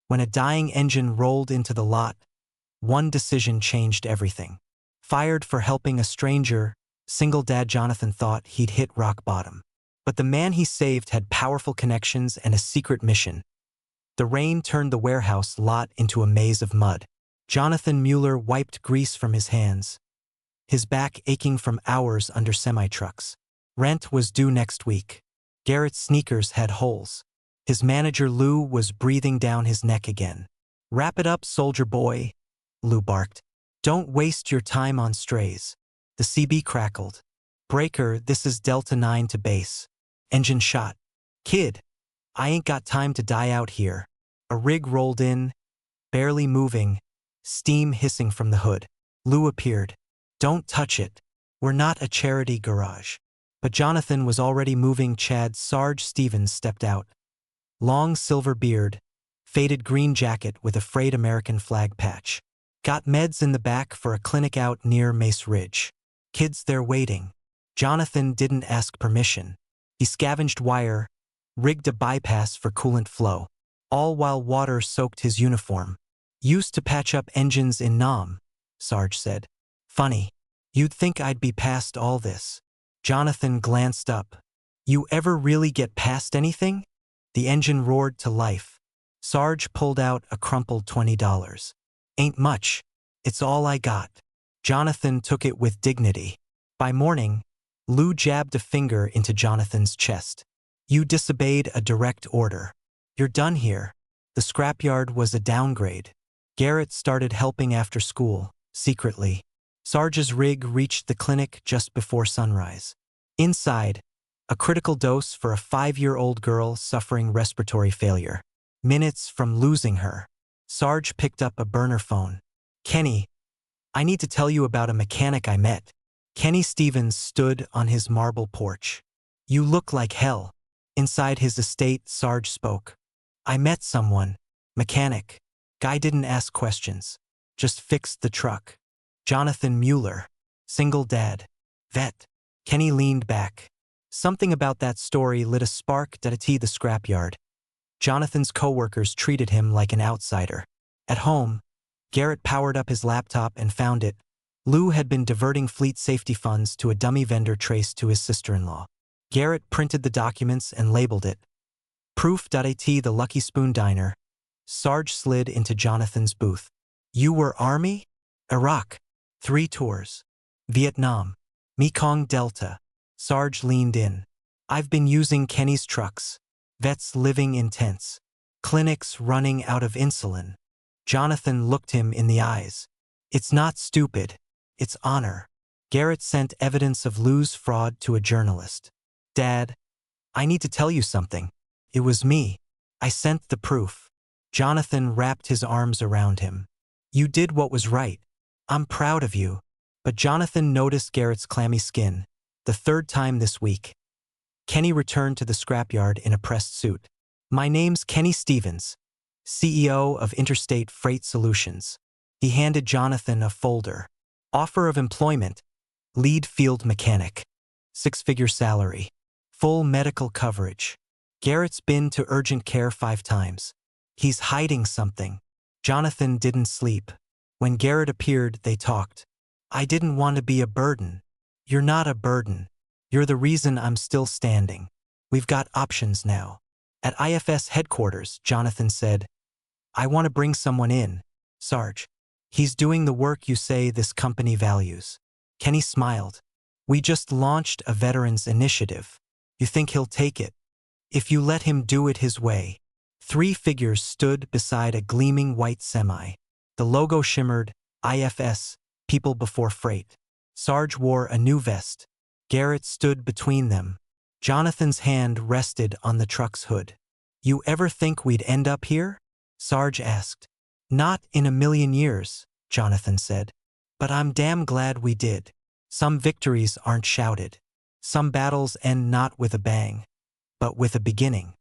When a dying engine rolled into the lot, one decision changed everything. Fired for helping a stranger, single dad Jonathan thought he'd hit rock bottom. But the man he saved had powerful connections and a secret mission. The rain turned the warehouse lot into a maze of mud. Jonathan Mueller wiped grease from his hands, his back aching from hours under semi-trucks. Rent was due next week. Garrett's sneakers had holes. His manager Lou was breathing down his neck again. "Wrap it up, soldier boy," Lou barked. "Don't waste your time on strays." The CB crackled. "Breaker, this is Delta 9 to base. Engine shot. Kid, I ain't got time to die out here." A rig rolled in, barely moving, steam hissing from the hood. Lou appeared. "Don't touch it. We're not a charity garage." But Jonathan was already moving. Chad Sarge Stevens stepped out. Long silver beard, faded green jacket with a frayed American flag patch. "Got meds in the back for a clinic out near Mace Ridge. Kids there waiting." Jonathan didn't ask permission. He scavenged wire, rigged a bypass for coolant flow, all while water soaked his uniform. "Used to patch up engines in Nam," Sarge said. "Funny. You'd think I'd be past all this." Jonathan glanced up. "You ever really get past anything?" The engine roared to life. Sarge pulled out a crumpled $20. "Ain't much. It's all I got." Jonathan took it with dignity. By morning, Lou jabbed a finger into Jonathan's chest. "You disobeyed a direct order. You're done here." The scrapyard was a downgrade. Garrett started helping after school, secretly. Sarge's rig reached the clinic just before sunrise. Inside, a critical dose for a 5-year-old girl suffering respiratory failure. Minutes from losing her, Sarge picked up a burner phone. "Kenny, I need to tell you about a mechanic I met." Kenny Stevens stood on his marble porch. "You look like hell." Inside his estate, Sarge spoke. "I met someone. Mechanic. Guy didn't ask questions. Just fixed the truck. Jonathan Mueller. Single dad. Vet." Kenny leaned back. Something about that story lit a spark at the scrapyard. Jonathan's coworkers treated him like an outsider. At home, Garrett powered up his laptop and found it. Lou had been diverting fleet safety funds to a dummy vendor traced to his sister-in-law. Garrett printed the documents and labeled it. Proof.at the Lucky Spoon Diner. Sarge slid into Jonathan's booth. "You were Army?" "Iraq. 3 tours. Vietnam. Mekong Delta." Sarge leaned in. "I've been using Kenny's trucks. Vets living in tents. Clinics running out of insulin." Jonathan looked him in the eyes. "It's not stupid. It's honor." Garrett sent evidence of Lou's fraud to a journalist. "Dad, I need to tell you something. It was me. I sent the proof." Jonathan wrapped his arms around him. "You did what was right. I'm proud of you." But Jonathan noticed Garrett's clammy skin. The 3rd time this week. Kenny returned to the scrapyard in a pressed suit. "My name's Kenny Stevens, CEO of Interstate Freight Solutions." He handed Jonathan a folder. "Offer of employment. Lead field mechanic. 6-figure salary. Full medical coverage. Garrett's been to urgent care 5 times. He's hiding something." Jonathan didn't sleep. When Garrett appeared, they talked. "I didn't want to be a burden." "You're not a burden. You're the reason I'm still standing. We've got options now." At IFS headquarters, Jonathan said, "I want to bring someone in, Sarge. He's doing the work you say this company values." Kenny smiled. "We just launched a veterans initiative. You think he'll take it? If you let him do it his way." 3 figures stood beside a gleaming white semi. The logo shimmered, IFS, People Before Freight. Sarge wore a new vest. Garrett stood between them. Jonathan's hand rested on the truck's hood. "You ever think we'd end up here?" Sarge asked. "Not in a million years," Jonathan said. "But I'm damn glad we did." Some victories aren't shouted. Some battles end not with a bang, but with a beginning.